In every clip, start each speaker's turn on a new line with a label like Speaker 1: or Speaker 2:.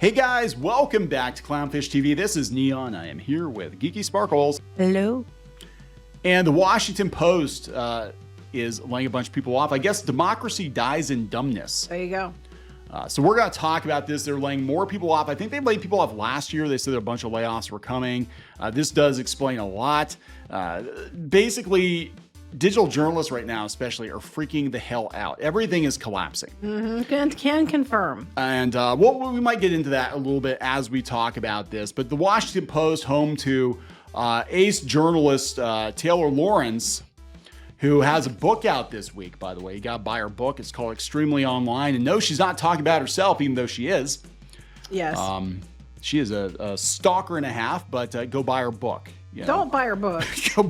Speaker 1: Hey guys, welcome back to Clownfish TV. This is Neon. I am here with Geeky Sparkles.
Speaker 2: Hello.
Speaker 1: And the Washington Post is laying a bunch of people off. I guess democracy dies in dumbness.
Speaker 2: There you go.
Speaker 1: So we're going to talk about this. They're laying more people off. I think they laid people off last year. They said a bunch of layoffs were coming. This does explain a lot. Basically, digital journalists right now especially are freaking the hell out. Everything is collapsing.
Speaker 2: Can confirm.
Speaker 1: And we might get into that a little bit as we talk about this. But the Washington Post, home to ace journalist Taylor Lorenz, who has a book out this week, by the way. You got to buy her book. It's called Extremely Online. And no, she's not talking about herself, even though she is.
Speaker 2: Yes.
Speaker 1: She is a stalker and a half, but go buy her book. You know?
Speaker 2: Don't buy her book.
Speaker 1: Go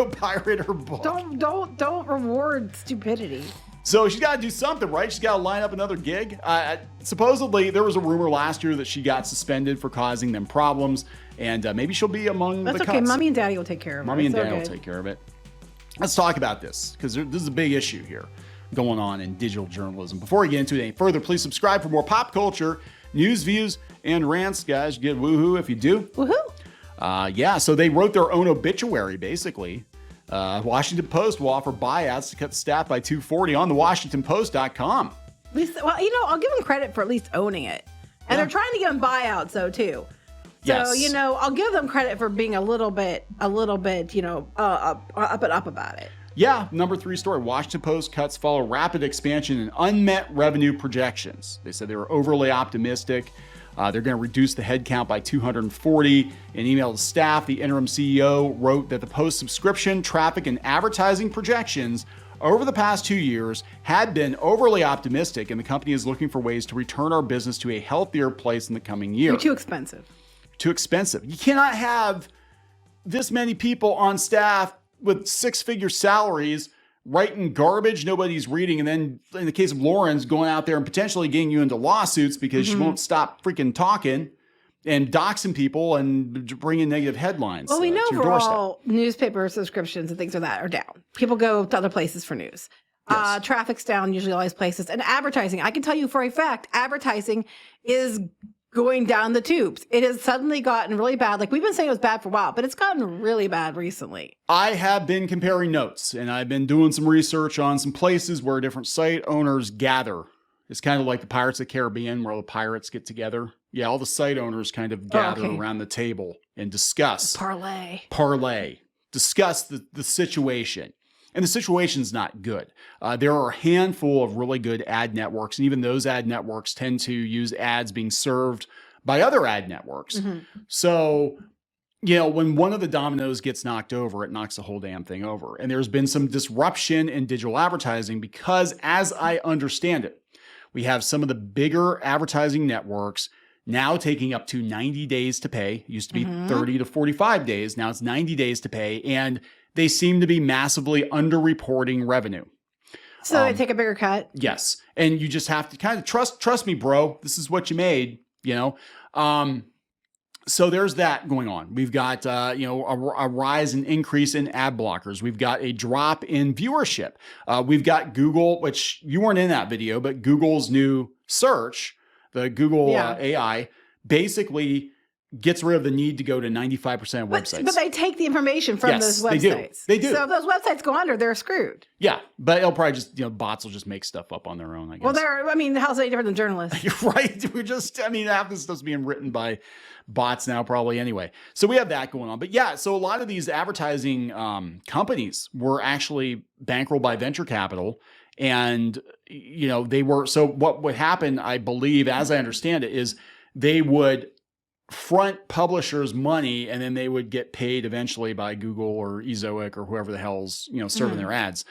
Speaker 1: pirate her book.
Speaker 2: Don't reward stupidity.
Speaker 1: So she's got to do something, right? She's got to line up another gig. Supposedly, there was a rumor last year that she got suspended for causing them problems, and maybe she'll be among the cuts.
Speaker 2: That's okay. Mommy and Daddy will take care of it.
Speaker 1: Mommy and Daddy will take care of it. Let's talk about this, because this is a big issue here going on in digital journalism. Before we get into it any further, please subscribe for more pop culture, news, views, and rants. Guys, you get woohoo if you do.
Speaker 2: Woohoo!
Speaker 1: Yeah, so they wrote their own obituary, basically. Washington Post will offer buyouts to cut staff by $240 on the WashingtonPost.com.
Speaker 2: At least, well, you know, I'll give them credit for at least owning it. And they're trying to give them buyouts, though, too. So,
Speaker 1: Yes.
Speaker 2: you know, I'll give them credit for being a little bit, you know, up about it.
Speaker 1: Yeah, number 3 story. Washington Post cuts follow rapid expansion and unmet revenue projections. They said they were overly optimistic. They're going to reduce the headcount by 240. In an email to staff, the interim CEO wrote that the Post subscription, traffic, and advertising projections over the past 2 years had been overly optimistic, and the company is looking for ways to return our business to a healthier place in the coming year.
Speaker 2: You're too expensive.
Speaker 1: Too expensive. You cannot have this many people on staff with 6-figure salaries writing garbage nobody's reading, and then in the case of Lorenz, going out there and potentially getting you into lawsuits because she won't stop freaking talking and doxing people and bringing negative headlines.
Speaker 2: Well, we know
Speaker 1: to your
Speaker 2: for
Speaker 1: doorstep.
Speaker 2: all newspaper subscriptions and things like that are down. People go to other places for news.
Speaker 1: Yes.
Speaker 2: Traffic's down usually all these places. And advertising, I can tell you for a fact, advertising is going down the tubes. It has suddenly gotten really bad. Like, we've been saying it was bad for a while, but it's gotten really bad recently.
Speaker 1: I have been comparing notes, and I've been doing some research on some places where different site owners gather. It's kind of like the Pirates of the Caribbean, where all the pirates get together. Yeah, all the site owners kind of gather around the table and discuss. Parlay. Discuss the situation. And the situation's not good. There are a handful of really good ad networks, and even those ad networks tend to use ads being served by other ad networks. So, you know, when one of the dominoes gets knocked over, it knocks the whole damn thing over. And there's been some disruption in digital advertising because, as I understand it, we have some of the bigger advertising networks now taking up to 90 days to pay. It used to be 30 to 45 days. Now it's 90 days to pay. And they seem to be massively underreporting revenue.
Speaker 2: So they take a bigger cut?
Speaker 1: Yes. And you just have to kind of trust me, bro. This is what you made, you know? So there's that going on. We've got, you know, a rise and increase in ad blockers. We've got a drop in viewership. We've got Google, which you weren't in that video, but Google's new search, the Google AI, basically gets rid of the need to go to 95% of websites.
Speaker 2: But they take the information from those websites.
Speaker 1: They do.
Speaker 2: So if those websites go under, they're screwed.
Speaker 1: Yeah, but it'll probably just, you know, bots will just make stuff up on their own, I guess.
Speaker 2: Well, I mean, how's that any different than journalists?
Speaker 1: You're right. Half this stuff's being written by bots now, probably anyway. So we have that going on. But yeah, so a lot of these advertising companies were actually bankrolled by venture capital. And, you know, so what would happen, I believe, as I understand it, is they would front publishers money, and then they would get paid eventually by Google or Ezoic or whoever the hell's, you know, serving their ads.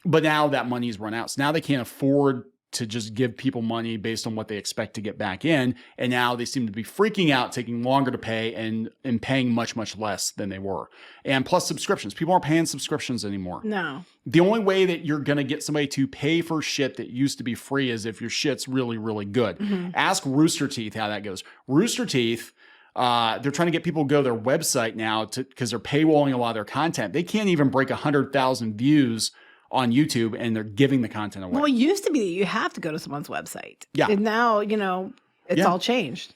Speaker 1: But now that money's run out. So now they can't afford to just give people money based on what they expect to get back in. And now they seem to be freaking out, taking longer to pay and paying much, much less than they were. And plus subscriptions. People aren't paying subscriptions anymore.
Speaker 2: No.
Speaker 1: The only way that you're going to get somebody to pay for shit that used to be free is if your shit's really, really good. Ask Rooster Teeth how that goes. Rooster Teeth, they're trying to get people to go to their website now because they're paywalling a lot of their content. They can't even break 100,000 views on YouTube, and they're giving the content away.
Speaker 2: Well, it used to be that you have to go to someone's website.
Speaker 1: Yeah.
Speaker 2: And now, you know, It's all changed.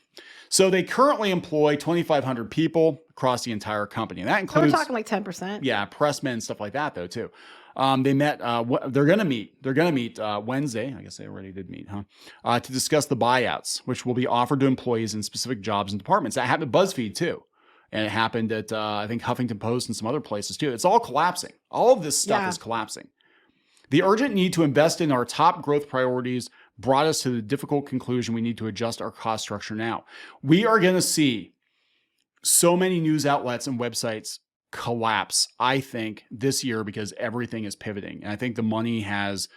Speaker 1: So they currently employ 2,500 people across the entire company. And that
Speaker 2: So
Speaker 1: includes...
Speaker 2: we're talking like 10%.
Speaker 1: Yeah, pressmen and stuff like that, though, too. They met, they're going to meet Wednesday. I guess they already did meet, to discuss the buyouts, which will be offered to employees in specific jobs and departments. That happened at BuzzFeed, too. And it happened at, I think, Huffington Post and some other places, too. It's all collapsing. All of this stuff is collapsing. The urgent need to invest in our top growth priorities brought us to the difficult conclusion we need to adjust our cost structure now. We are going to see so many news outlets and websites collapse, I think, this year because everything is pivoting. And I think the money has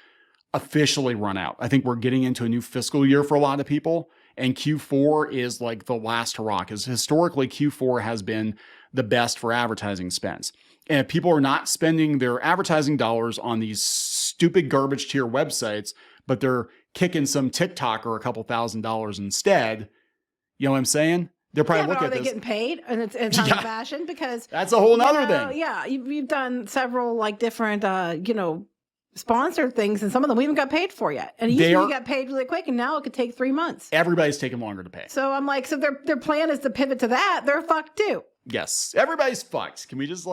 Speaker 1: officially run out. I think we're getting into a new fiscal year for a lot of people. And Q4 is like the last hurrah, because historically Q4 has been the best for advertising spends. And if people are not spending their advertising dollars on these stupid garbage tier websites, but they're kicking some TikToker a couple $1,000s instead, you know what I'm saying? They're probably looking at this.
Speaker 2: Are they getting paid? And it's on fashion, because
Speaker 1: that's a whole nother thing.
Speaker 2: Yeah, you've done several like different, sponsored things, and some of them we haven't got paid for yet. And you got paid really quick, and now it could take 3 months.
Speaker 1: Everybody's taking longer to pay.
Speaker 2: So I'm like, so their plan is to pivot to that. They're fucked too.
Speaker 1: Yes, everybody's fucked. Can we just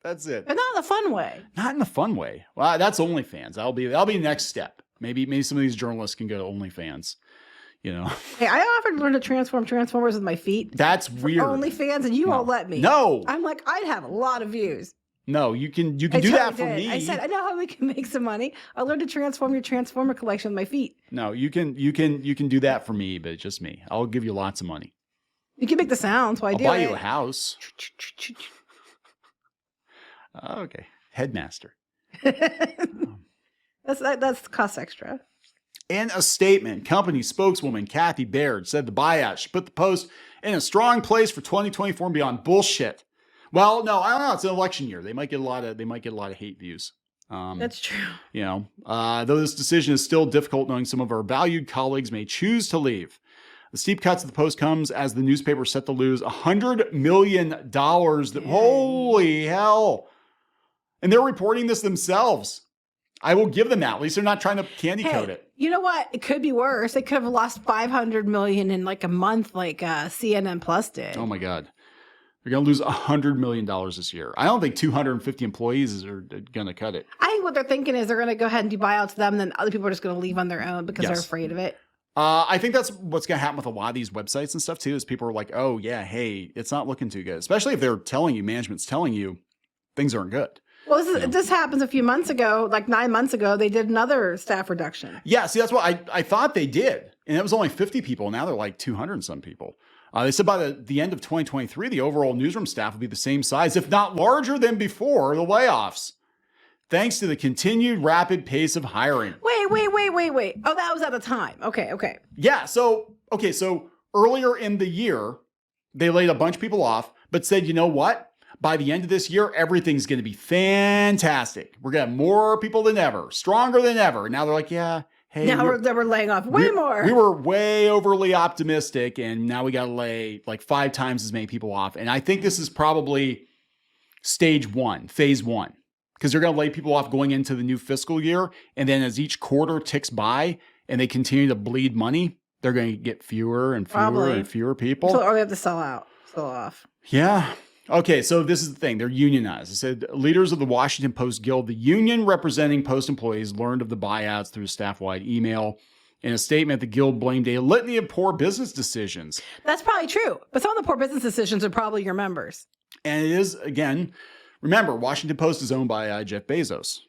Speaker 1: that's it?
Speaker 2: But not in a fun way.
Speaker 1: Not in a fun way. Well, that's OnlyFans. That'll be the next step. Maybe some of these journalists can go to OnlyFans.
Speaker 2: Hey, I offered to learn to transform Transformers with my feet.
Speaker 1: That's weird.
Speaker 2: OnlyFans, and you won't let me.
Speaker 1: No.
Speaker 2: I'm like, I'd have a lot of views.
Speaker 1: No, you can do that for me.
Speaker 2: I said, I know how we can make some money. I learned to transform your Transformer collection with my feet.
Speaker 1: No, you can do that for me, but just me. I'll give you lots of money.
Speaker 2: You can make the sounds while I do it.
Speaker 1: I'll buy you a house. Okay. Headmaster.
Speaker 2: That's cost extra.
Speaker 1: In a statement, company spokeswoman Kathy Baird said the buyout should put the Post in a strong place for 2024 and beyond. Bullshit. Well, no, I don't know. It's an election year. They might get a lot of hate views.
Speaker 2: That's true.
Speaker 1: Though this decision is still difficult, knowing some of our valued colleagues may choose to leave. The steep cuts of the Post comes as the newspaper is set to lose $100 million. Holy hell. And they're reporting this themselves. I will give them that. At least they're not trying to candy coat it.
Speaker 2: You know what? It could be worse. They could have lost $500 million in like a month, like CNN Plus did.
Speaker 1: Oh my God. They're going to lose $100 million this year. I don't think 250 employees are going to cut it.
Speaker 2: I think what they're thinking is they're going to go ahead and do buyouts to them, then other people are just going to leave on their own because they're afraid of it.
Speaker 1: I think that's what's going to happen with a lot of these websites and stuff too, is people are like, oh yeah, hey, it's not looking too good. Especially if they're telling you, management's telling you things aren't good.
Speaker 2: Well, this happens a few months ago, like 9 months ago, they did another staff reduction.
Speaker 1: Yeah, see, that's what I thought they did. And it was only 50 people. Now they're like 200 and some people. They said by the end of 2023, the overall newsroom staff will be the same size, if not larger than before the layoffs, thanks to the continued rapid pace of hiring.
Speaker 2: Wait. Oh, that was at the time. Okay.
Speaker 1: Yeah, so earlier in the year, they laid a bunch of people off, but said, you know what? By the end of this year, everything's going to be fantastic. We're going to have more people than ever, stronger than ever. And now they're like, yeah, hey.
Speaker 2: Now we're laying off way more.
Speaker 1: We were way overly optimistic, and now we got to lay like 5 times as many people off. And I think this is probably phase one, because they're going to lay people off going into the new fiscal year. And then as each quarter ticks by and they continue to bleed money, they're going to get fewer and fewer and fewer people.
Speaker 2: Or they have to sell off.
Speaker 1: Yeah. Okay, so this is the thing. They're unionized. It said leaders of the Washington Post Guild, the union representing Post employees, learned of the buyouts through a staff-wide email. In a statement, the Guild blamed a litany of poor business decisions.
Speaker 2: That's probably true. But some of the poor business decisions are probably your members.
Speaker 1: And it is, again, remember, Washington Post is owned by Jeff Bezos.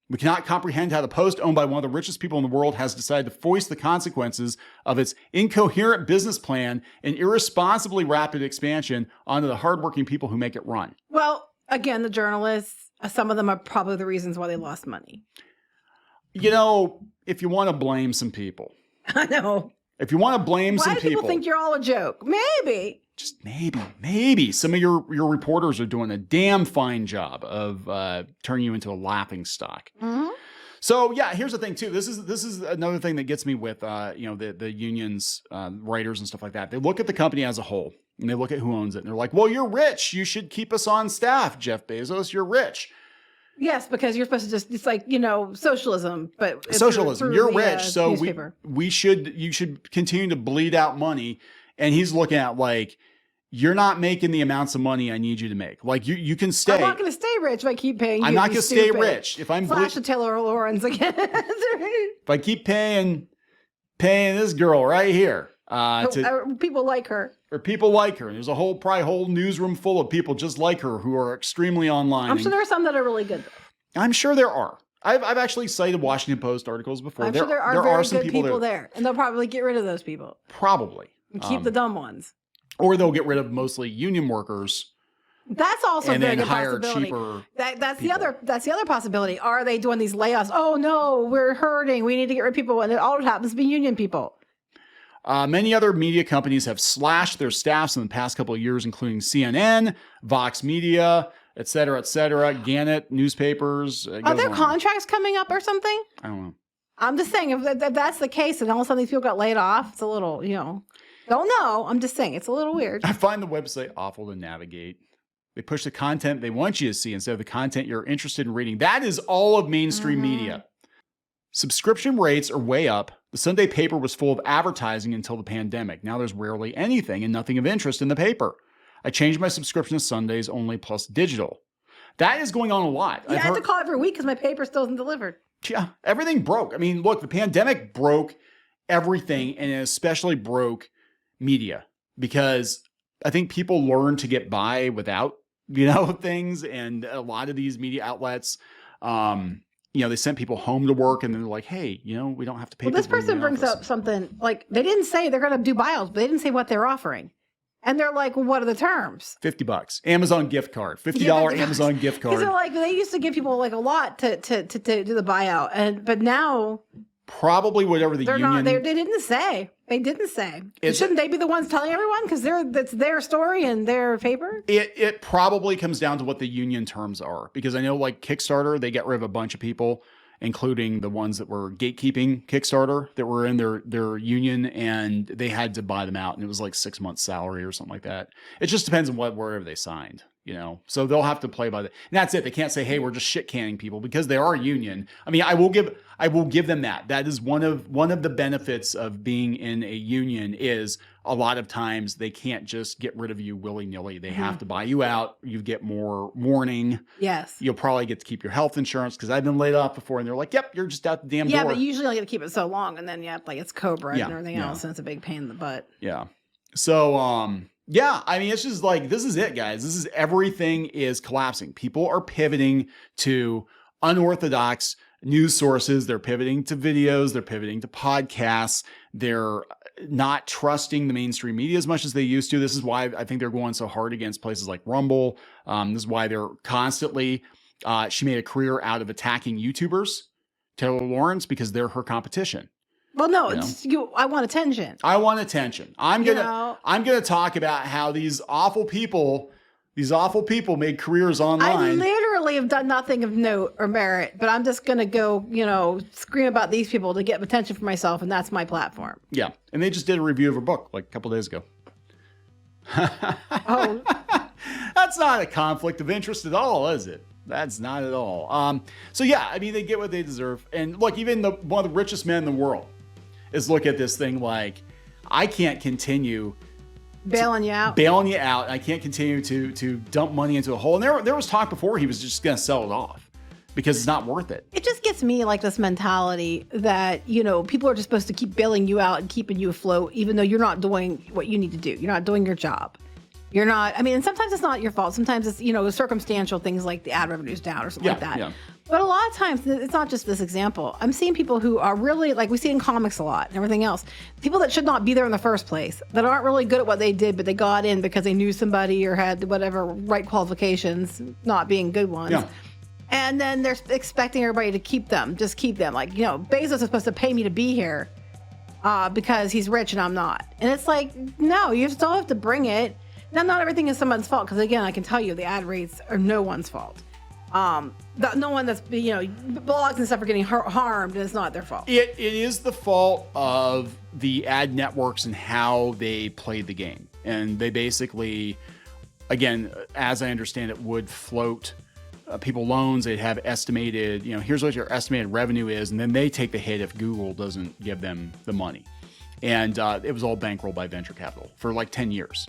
Speaker 1: We cannot comprehend how the Post, owned by one of the richest people in the world, has decided to foist the consequences of its incoherent business plan and irresponsibly rapid expansion onto the hardworking people who make it run.
Speaker 2: Well, again, the journalists, some of them are probably the reasons why they lost money.
Speaker 1: If you want to blame some people.
Speaker 2: I know.
Speaker 1: If you want to blame some people.
Speaker 2: Why do people think you're all a joke? Maybe.
Speaker 1: Just maybe some of your reporters are doing a damn fine job of turning you into a laughing stock.
Speaker 2: Mm-hmm.
Speaker 1: So yeah, here's the thing too. This is another thing that gets me with the unions, writers and stuff like that. They look at the company as a whole and they look at who owns it and they're like, well, you're rich. You should keep us on staff, Jeff Bezos. You're rich.
Speaker 2: Yes, because you're supposed to just, it's like, socialism, but it's
Speaker 1: Socialism.
Speaker 2: through
Speaker 1: You're
Speaker 2: the,
Speaker 1: rich, so
Speaker 2: newspaper.
Speaker 1: you should continue to bleed out money. And he's looking at like, you're not making the amounts of money I need you to make. Like you can stay.
Speaker 2: I'm not going to stay rich if I keep paying you.
Speaker 1: I'm not going to stay rich if I'm
Speaker 2: Flash the Taylor Lorenz again.
Speaker 1: if I keep paying this girl right here.
Speaker 2: People like her.
Speaker 1: Or people like her. And there's probably whole newsroom full of people just like her who are extremely online.
Speaker 2: I'm sure there are some that are really good, though.
Speaker 1: I'm sure there are. I've actually cited Washington Post articles before.
Speaker 2: I'm sure there are some good people there. And they'll probably get rid of those people.
Speaker 1: Probably.
Speaker 2: And keep the dumb ones.
Speaker 1: Or they'll get rid of mostly union workers.
Speaker 2: That's also a very good
Speaker 1: hire
Speaker 2: possibility.
Speaker 1: Cheaper
Speaker 2: That's the other possibility. Are they doing these layoffs? Oh no, we're hurting. We need to get rid of people, and it all happens to be union people.
Speaker 1: Many other media companies have slashed their staffs in the past couple of years, including CNN, Vox Media, et cetera, Gannett newspapers.
Speaker 2: Are there contracts coming up or something?
Speaker 1: I don't know.
Speaker 2: I'm just saying, if that's the case, and all of a sudden these people got laid off, it's a little, don't know. I'm just saying, it's a little weird.
Speaker 1: I find the website awful to navigate. They push the content they want you to see instead of the content you're interested in reading. That is all of mainstream media. Subscription rates are way up. The Sunday paper was full of advertising until the pandemic. Now there's rarely anything and nothing of interest in the paper. I changed my subscription to Sundays only plus digital. That is going on a lot.
Speaker 2: Yeah, I have to call every week because my paper still isn't delivered.
Speaker 1: Yeah, everything broke. I mean, look, the pandemic broke everything, and it especially broke media, because I think people learned to get by without, things. And a lot of these media outlets, they sent people home to work, and then they're like, hey, we don't have to pay.
Speaker 2: Well, this person brings up something like, they didn't say they're going to do buyouts, but they didn't say what they're offering. And they're like, well, what are the terms?
Speaker 1: $50. Amazon gift card. $50 Amazon gift card.
Speaker 2: Because like, they used to give people like a lot to do the buyout. But now
Speaker 1: probably whatever the union.
Speaker 2: They didn't say. They didn't say. Shouldn't they be the ones telling everyone? Because that's their story and their paper.
Speaker 1: It probably comes down to what the union terms are, because I know like Kickstarter, they get rid of a bunch of people, including the ones that were gatekeeping Kickstarter, that were in their union, and they had to buy them out, and it was like 6 months salary or something like that. It just depends on wherever they signed, so they'll have to play by that. And that's it. They can't say, hey, we're just shit canning people, because they are a union. I mean, I will give them that. That is one of the benefits of being in a union, is a lot of times they can't just get rid of you willy-nilly. They have to buy you out. You get more warning.
Speaker 2: Yes.
Speaker 1: You'll probably get to keep your health insurance, because I've been laid off before, and they're like, yep, you're just out the damn door.
Speaker 2: Yeah, but usually I get to keep it so long, and then like it's Cobra and everything else, and it's a big pain in the butt.
Speaker 1: Yeah. So, yeah, I mean, it's just like, this is it, guys. Everything is collapsing. People are pivoting to unorthodox news sources. They're pivoting to videos. They're pivoting to podcasts. They're not trusting the mainstream media as much as they used to. This is why I think they're going so hard against places like Rumble. This is why they're constantly, she made a career out of attacking YouTubers, Taylor Lorenz, because they're her competition.
Speaker 2: Well, no, I want attention.
Speaker 1: I want attention. I'm gonna talk about how these awful people made careers online.
Speaker 2: I literally have done nothing of note or merit, but I'm just gonna go, scream about these people to get attention for myself, and that's my platform.
Speaker 1: Yeah, and they just did a review of a book like a couple days ago.
Speaker 2: Oh,
Speaker 1: that's not a conflict of interest at all, is it? That's not at all. So yeah, I mean, they get what they deserve. And look, even one of the richest men in the world is look at this thing like, I can't continue
Speaker 2: bailing you out.
Speaker 1: I can't continue to dump money into a hole. And there was talk before he was just going to sell it off because it's not worth it.
Speaker 2: It just gets me like this mentality that, people are just supposed to keep bailing you out and keeping you afloat, even though you're not doing what you need to do. You're not doing your job. You're not, and sometimes it's not your fault. Sometimes it's, circumstantial things like the ad revenue's down or something like that. Yeah. But a lot of times, it's not just this example. I'm seeing people who are really, like we see in comics a lot and everything else, people that should not be there in the first place, that aren't really good at what they did, but they got in because they knew somebody or had whatever right qualifications, not being good ones. Yeah. And then they're expecting everybody to keep them. Like, Bezos is supposed to pay me to be here because he's rich and I'm not. And it's like, no, you still have to bring it. Now, not everything is someone's fault, because again, I can tell you the ad rates are no one's fault. No one that's, blogs and stuff are getting harmed, and it's not their fault.
Speaker 1: It is the fault of the ad networks and how they played the game. And they basically, again, as I understand it, would float people loans. They'd have estimated, here's what your estimated revenue is, and then they take the hit if Google doesn't give them the money. And it was all bankrolled by venture capital for like 10 years,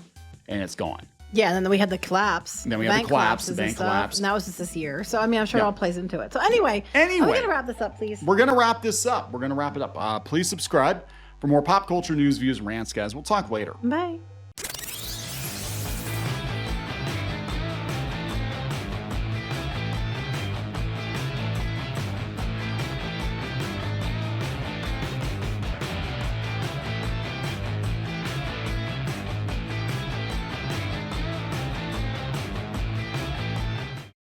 Speaker 1: and it's gone.
Speaker 2: Yeah, and then we had the collapse.
Speaker 1: Then we had the collapse, the bank collapse.
Speaker 2: And that was just this year. So, I mean, I'm sure it all plays into it. So, anyway, are we going to wrap this up, please?
Speaker 1: We're going to wrap this up. We're going to wrap it up. Please subscribe for more pop culture news, views, and rants, guys. We'll talk later.
Speaker 2: Bye.